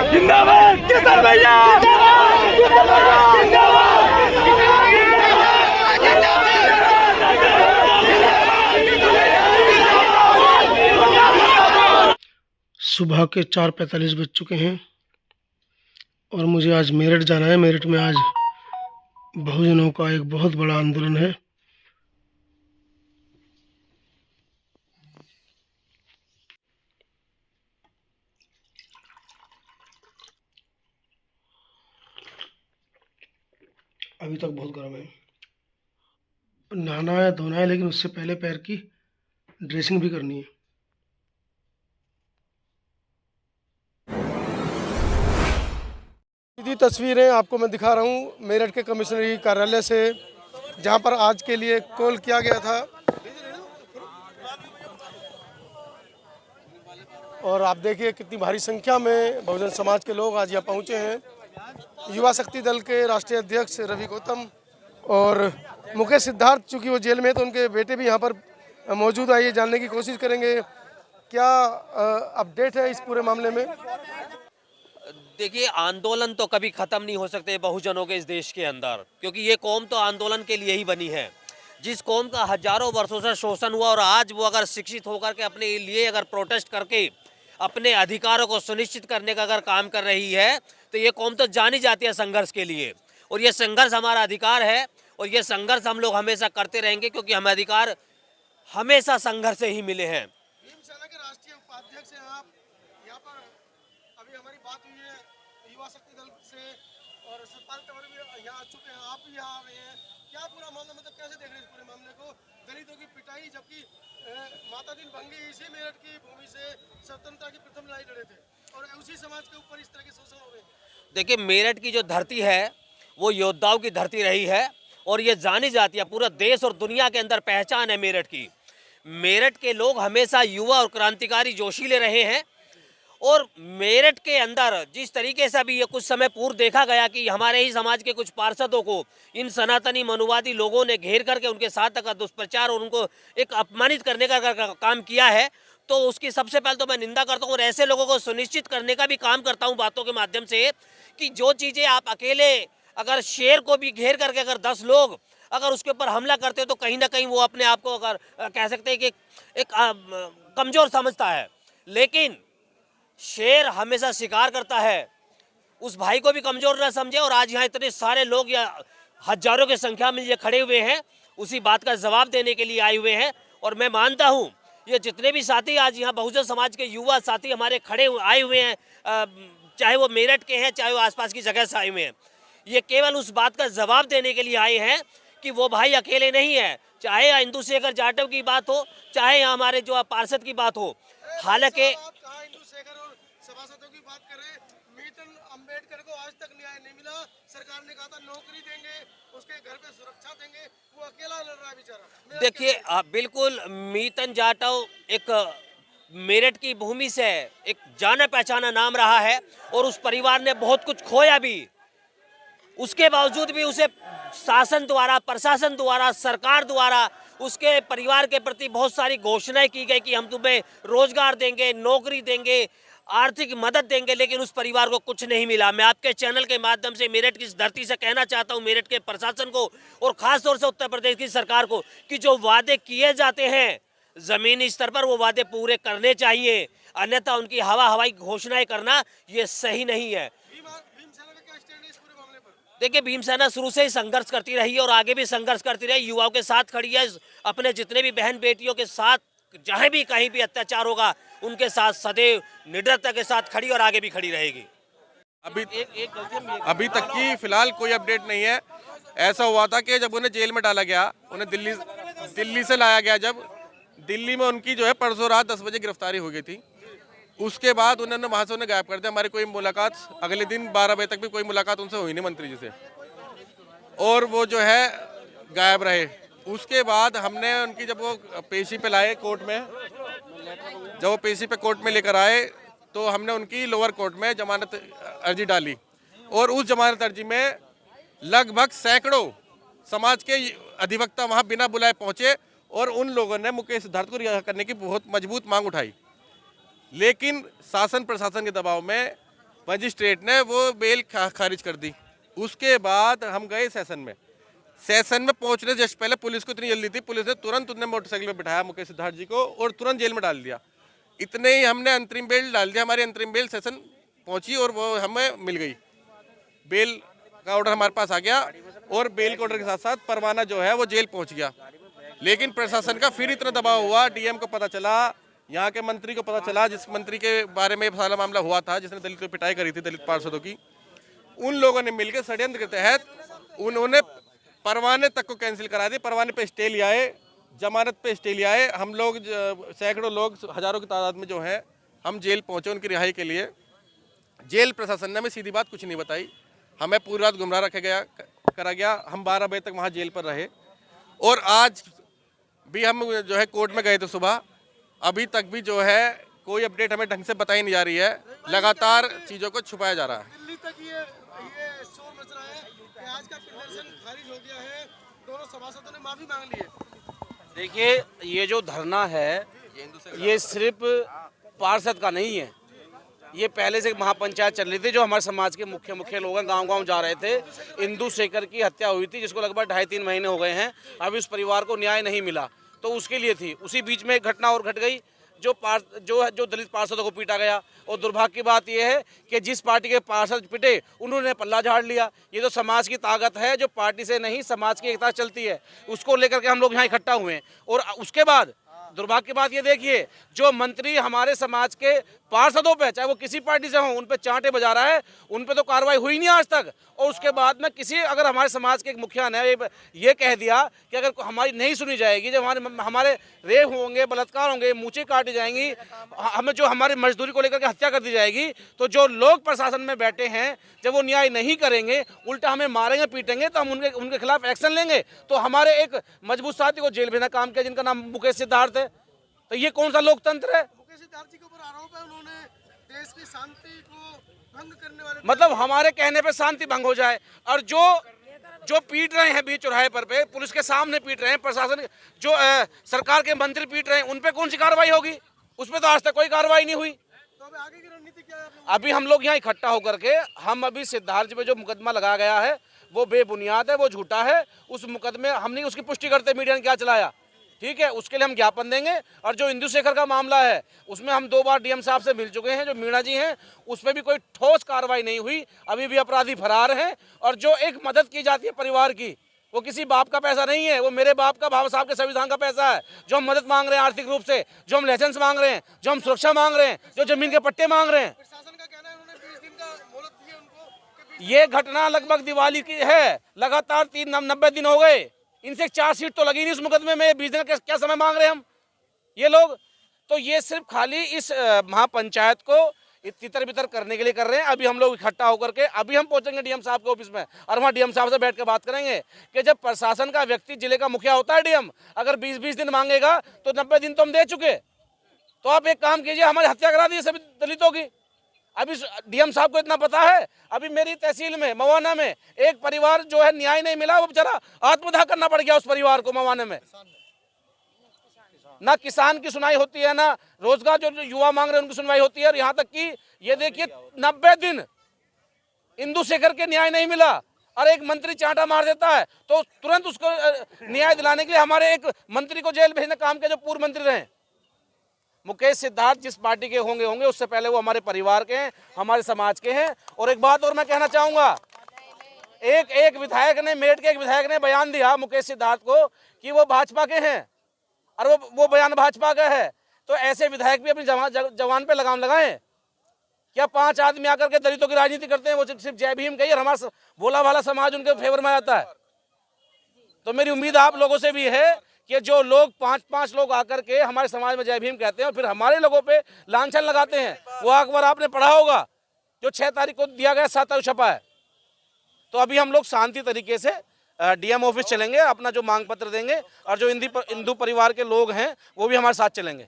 जिंदाबाद किसान भैया, सुबह के 4:45 बज चुके हैं और मुझे आज मेरठ जाना है। मेरठ में आज बहुजनों का एक बहुत बड़ा आंदोलन है। अभी तक बहुत गर्म है। नहाना है, धोना है, लेकिन उससे पहले पैर की ड्रेसिंग भी करनी है। सीधी तस्वीरें आपको मैं दिखा रहा हूँ मेरठ के कमिश्नरी कार्यालय से, जहाँ पर आज के लिए कॉल किया गया था। और आप देखिए कितनी भारी संख्या में बहुजन समाज के लोग आज यहाँ पहुँचे हैं। युवा शक्ति दल के राष्ट्रीय अध्यक्ष रवि गौतम और मुकेश सिद्धार्थ, चूँकि वो जेल में है तो उनके बेटे भी यहाँ पर मौजूद है। ये जानने की कोशिश करेंगे क्या अपडेट है इस पूरे मामले में। देखिए, आंदोलन तो कभी खत्म नहीं हो सकते बहुजनों के इस देश के अंदर, क्योंकि ये कौम तो आंदोलन के लिए ही बनी है। जिस कौम का हजारों वर्षों से शोषण हुआ और आज वो अगर शिक्षित होकर के अपने लिए अगर प्रोटेस्ट करके अपने अधिकारों को सुनिश्चित करने का अगर काम कर रही है, तो ये कौम तो जानी जाती है संघर्ष के लिए। और ये संघर्ष हमारा अधिकार है और ये संघर्ष हम लोग हमेशा करते रहेंगे, क्योंकि हमें अधिकार हमेशा संघर्ष से ही मिले हैं। भीमसेना के राष्ट्रीय उपाध्यक्ष हैं आप, यहाँ पर अभी हमारी बात हुई है युवा शक्ति दल से और सतपाल तंवर भी यहाँ आ चुके हैं, आप भी यहाँ आ रहे हैं। क्या पूरा मामला, मतलब कैसे देख रहे हैं इस पूरे मामले को? दलितों की पिटाई, जबकि माता दिन भंगी इसी मेरठ की भूमि से स्वतंत्रता की प्रथम लड़ाई लड़े थे और उसी समाज के ऊपर इस तरह के शोषण हो रहे हैं। देखिए, मेरठ की जो धरती है वो योद्धाओं की धरती रही है और ये जानी जाती है, पूरा देश और दुनिया के अंदर पहचान है मेरठ की। मेरठ के लोग हमेशा युवा और क्रांतिकारी जोशीले रहे हैं और मेरठ के अंदर जिस तरीके से अभी ये कुछ समय पूर्व देखा गया कि हमारे ही समाज के कुछ पार्षदों को इन सनातनी मनुवादी लोगों ने घेर करके उनके साथ का दुष्प्रचार और उनको एक अपमानित करने का काम किया है, तो उसकी सबसे पहले तो मैं निंदा करता हूँ और ऐसे लोगों को सुनिश्चित करने का भी काम करता हूँ बातों के माध्यम से कि जो चीज़ें आप अकेले अगर शेर को भी घेर करके अगर 10 लोग अगर उसके ऊपर हमला करते हो तो कहीं ना कहीं वो अपने आप को अगर कह सकते हैं कि एक कमज़ोर समझता है, लेकिन शेर हमेशा शिकार करता है। उस भाई को भी कमज़ोर ना समझे और आज यहाँ इतने सारे लोग या हजारों की संख्या में ये खड़े हुए हैं, उसी बात का जवाब देने के लिए आए हुए हैं। और मैं मानता हूँ ये जितने भी साथी आज यहाँ बहुजन समाज के युवा साथी हमारे आए हुए हैं, चाहे वो मेरठ के हैं चाहे वो आसपास की जगह से आए हुए हैं, ये केवल उस बात का जवाब देने के लिए आए हैं कि वो भाई अकेले नहीं है। चाहे इंदु शेखर जाटव की बात हो, चाहे हमारे जो पार्षद की बात हो, हालांकि सभासदों की बात करें, मीतन अंबेडकर को आज तक न्याय नहीं मिला। सरकार ने कहा था नौकरी देंगे, उसके घर पे सुरक्षा देंगे, वो अकेला लड़ रहा है बेचारा। देखिए, बिल्कुल मीतन जाटव एक मेरठ की भूमि से एक जाना पहचाना नाम रहा है और उस परिवार ने बहुत कुछ खोया भी, उसके बावजूद भी उसे शासन द्वारा, प्रशासन द्वारा, सरकार द्वारा उसके परिवार के प्रति बहुत सारी घोषणाएं की गई कि हम तुम्हें रोजगार देंगे, नौकरी देंगे, आर्थिक मदद देंगे, लेकिन उस परिवार को कुछ नहीं मिला। मैं आपके चैनल के माध्यम से मेरठ की इस धरती से कहना चाहता हूं मेरठ के प्रशासन को और खासतौर से उत्तर प्रदेश की सरकार को कि जो वादे किए जाते हैं जमीनी स्तर पर वो वादे पूरे करने चाहिए, अन्यथा उनकी हवाई घोषणाएं करना ये सही नहीं है। देखिए, भीमसेना शुरू से ही संघर्ष करती रही है और आगे भी संघर्ष करती रही, युवाओं के साथ खड़ी है, अपने जितने भी बहन बेटियों के साथ जहाँ भी कहीं भी अत्याचार होगा उनके साथ सदैव निडरता के साथ खड़ी और आगे भी खड़ी रहेगी। अभी तक की फिलहाल कोई अपडेट नहीं है। ऐसा हुआ था कि जब उन्हें जेल में डाला गया, उन्हें दिल्ली से लाया गया, जब दिल्ली में उनकी जो है परसों रात 10 बजे गिरफ्तारी हो गई थी, उसके बाद उन्होंने वहाँ से उन्हें गायब कर दिया। हमारी कोई मुलाकात अगले दिन 12 बजे तक भी कोई मुलाकात उनसे हुई नहीं मंत्री जी से, और वो जो है गायब रहे। उसके बाद हमने उनकी जब वो पेशी पे लाए कोर्ट में, जब वो पेशी पे कोर्ट में लेकर आए तो हमने उनकी लोअर कोर्ट में जमानत अर्जी डाली और उस जमानत अर्जी में लगभग सैकड़ों समाज के अधिवक्ता वहाँ बिना बुलाए पहुँचे और उन लोगों ने मुकेश सिद्धार्थ को रिहा करने की बहुत मजबूत मांग उठाई, लेकिन शासन प्रशासन के दबाव में मजिस्ट्रेट ने वो बेल खारिज कर दी। उसके बाद हम गए सेशन में पहुंचने जस्ट पहले पुलिस को इतनी जल्दी थी, पुलिस ने तुरंत उन्हें मोटरसाइकिल पे बिठाया मुकेश सिद्धार्थ जी को और तुरंत जेल में डाल दिया। इतने ही हमने अंतरिम बेल डाल दिया, हमारी अंतरिम बेल सेशन पहुंची और वो हमें मिल गई। बेल का ऑर्डर हमारे पास आ गया और बेल के ऑर्डर के साथ साथ परवाना जो है वो जेल पहुंच गया। लेकिन प्रशासन का फिर इतना दबाव हुआ, डीएम को पता चला, यहाँ के मंत्री को पता चला, जिस मंत्री के बारे में सारा मामला हुआ था, जिसने दलित को पिटाई करी थी, दलित पार्षदों की, उन लोगों ने मिलकर षड्यंत्र के तहत उन्होंने परवाने तक को कैंसिल करा दी। परवाने पे स्टे ले आए, जमानत पे स्टे ले आए। हम लोग सैकड़ों लोग, हजारों की तादाद में जो है हम जेल पहुंचे उनकी रिहाई के लिए। जेल प्रशासन ने हमें सीधी बात कुछ नहीं बताई, हमें पूरी रात गुमराह करा गया। हम 12 बजे तक वहाँ जेल पर रहे और आज भी हम जो है कोर्ट में गए थे सुबह, अभी तक भी जो है कोई अपडेट हमें ढंग से बताई नहीं जा रही है, लगातार चीज़ों को छुपाया जा रहा है। दिल्ली तक ये शोर मच रहा है कि आज का प्रदर्शन खारिज हो गया है, दोनों सभासदों ने माफी मांग ली है। देखिए, ये जो धरना है ये सिर्फ पार्षद का नहीं है, ये पहले से महापंचायत चल रही थी। जो हमारे समाज के मुख्य लोग हैं, गांव-गांव जा रहे थे। इंदु शेखर की हत्या हुई थी, जिसको लगभग 2.5-3 महीने हो गए हैं, अभी उस परिवार को न्याय नहीं मिला, तो उसके लिए थी। उसी बीच में एक घटना और घट गई, जो दलित पार्षदों को पीटा गया। और दुर्भाग्य की बात यह है कि जिस पार्टी के पार्षद पिटे उन्होंने पल्ला झाड़ लिया। ये तो समाज की ताकत है, जो पार्टी से नहीं समाज की एकता चलती है, उसको लेकर के हम लोग यहाँ इकट्ठा हुए हैं। और उसके बाद दुर्भाग्य की बात ये देखिए, जो मंत्री हमारे समाज के पार्षदों पे, चाहे वो किसी पार्टी से हों, उन पे चांटे बजा रहा है, उन पे तो कार्रवाई हुई नहीं आज तक। और उसके बाद में अगर हमारे समाज के एक मुखिया ने ये कह दिया कि अगर हमारी नहीं सुनी जाएगी, जब हमारे रेप होंगे, बलात्कार होंगे, मूंछें काटी जाएंगी, हमारी मजदूरी को लेकर के हत्या कर दी जाएगी, तो जो लोग प्रशासन में बैठे हैं, जब वो न्याय नहीं करेंगे, उल्टा हमें मारेंगे, पीटेंगे, तो हम उनके खिलाफ एक्शन लेंगे। तो हमारे एक मजबूत साथी को जेल भेजना काम किया, जिनका नाम मुकेश सिद्धार्थ है। तो ये कौन सा लोकतंत्र है? मुकेश सिद्धार्थ जी के ऊपर आरोप है, उन्होंने देश की शांति को भंग करने वाले, मतलब हमारे कहने पे शांति भंग हो जाए। और जो पीट रहे हैं बीच चौराहे पर पे, पुलिस के सामने पीट रहे हैं, प्रशासन सरकार के मंत्री पीट रहे हैं, उन पे कौन सी कार्रवाई होगी? उस पर तो आज तक कोई कार्रवाई नहीं हुई। तो अभी आगे की रणनीति क्या है? अभी हम लोग यहाँ इकट्ठा होकर के, हम अभी सिद्धार्थ जी पे जो मुकदमा लगाया गया है वो बेबुनियाद है, वो झूठा है। उस मुकदमे हम नहीं उसकी पुष्टि करते मीडिया ने क्या चलाया, ठीक है, उसके लिए हम ज्ञापन देंगे। और जो इंदु शेखर का मामला है, उसमें हम 2 बार डीएम साहब से मिल चुके हैं, जो मीणा जी हैं, उसमें भी कोई ठोस कार्रवाई नहीं हुई, अभी भी अपराधी फरार हैं। और जो एक मदद की जाती है परिवार की, वो किसी बाप का पैसा नहीं है, वो मेरे बाप का, बाबा साहब के संविधान का पैसा है। जो हम मदद मांग रहे हैं आर्थिक रूप से, जो हम लाइसेंस मांग रहे हैं, जो हम सुरक्षा मांग रहे हैं, जो जमीन के पट्टे मांग रहे हैं, प्रशासन का कहना है उन्होंने 20 दिन का मोहलत दी है उनको। ये घटना लगभग दिवाली की है, लगातार 90 दिन हो गए, इनसे 4 सीट तो लगी नहीं उस मुकदमे में। 20 दिन का क्या समय मांग रहे हैं हम ये लोग? तो ये सिर्फ खाली इस महापंचायत को तितर बितर करने के लिए कर रहे हैं। अभी हम लोग इकट्ठा होकर के अभी हम पहुंचेंगे डीएम साहब के ऑफिस में, और वहाँ डीएम साहब से बैठ के बात करेंगे कि जब प्रशासन का व्यक्ति, जिले का मुखिया होता है डीएम, अगर 20-20 दिन मांगेगा तो 90 दिन तो हम दे चुके। तो आप एक काम कीजिए, हमारी हत्या करा दी सभी दलितों की। अभी डीएम साहब को इतना पता है, अभी मेरी तहसील में मवाना में एक परिवार जो है न्याय नहीं मिला, वो बेचारा आत्मदाह करना पड़ गया उस परिवार को। मवाना में ना किसान की सुनाई होती है, ना रोजगार जो युवा मांग रहे हैं उनकी सुनवाई होती है। और यहाँ तक कि ये देखिए 90 दिन इंदु शेखर के न्याय नहीं मिला, और एक मंत्री चांटा मार देता है तो तुरंत उसको न्याय दिलाने के लिए हमारे एक मंत्री को जेल भेजने काम किया, जो पूर्व मंत्री रहे। मुकेश सिद्धार्थ जिस पार्टी के होंगे उससे पहले वो हमारे परिवार के हैं, हमारे समाज के हैं। और एक बात और मैं कहना चाहूँगा, एक विधायक ने, मेरठ के एक विधायक ने बयान दिया मुकेश सिद्धार्थ को कि वो भाजपा के हैं, और वो बयान भाजपा का है। तो ऐसे विधायक भी अपनी जवान पे लगाम लगाएं। क्या 5 आदमी आकर के दलितों की राजनीति करते हैं, वो सिर्फ जय भीम कही और हमारा भोला भाला समाज उनके फेवर में आता है? तो मेरी उम्मीद आप लोगों से भी है कि जो लोग 5-5 लोग आकर के हमारे समाज में जय भीम कहते हैं और फिर हमारे लोगों पे लांछन लगाते हैं, वो अखबार आपने पढ़ा होगा जो 6 तारीख को दिया गया, 7 तारीख छपा है। तो अभी हम लोग शांति तरीके से डीएम ऑफिस चलेंगे, अपना जो मांग पत्र देंगे, और जो इंदु परिवार के लोग हैं वो भी हमारे साथ चलेंगे।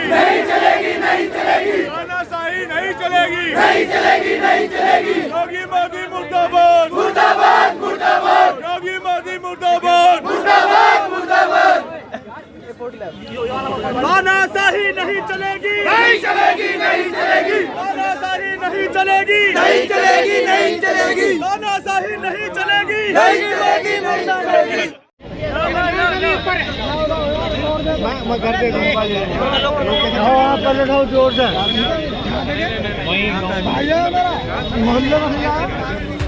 नहीं चलेगी नहीं चलेगी नहीं चलेगी योगी मोदी मुर्दाबाद मुर्दाबाद मुर्दाबाद योगी मोदी मुर्दाबाद मुर्दाबाद मुर्दाबाद तानाशाही नहीं चलेगी नहीं चलेगी नहीं चलेगी तानाशाही नहीं चलेगी नहीं चलेगी नहीं चलेगी तानाशाही नहीं चलेगी नहीं चलेगी नहीं चलेगी मैं कर दे आप लड़ाओ जोर से मोहल्ले में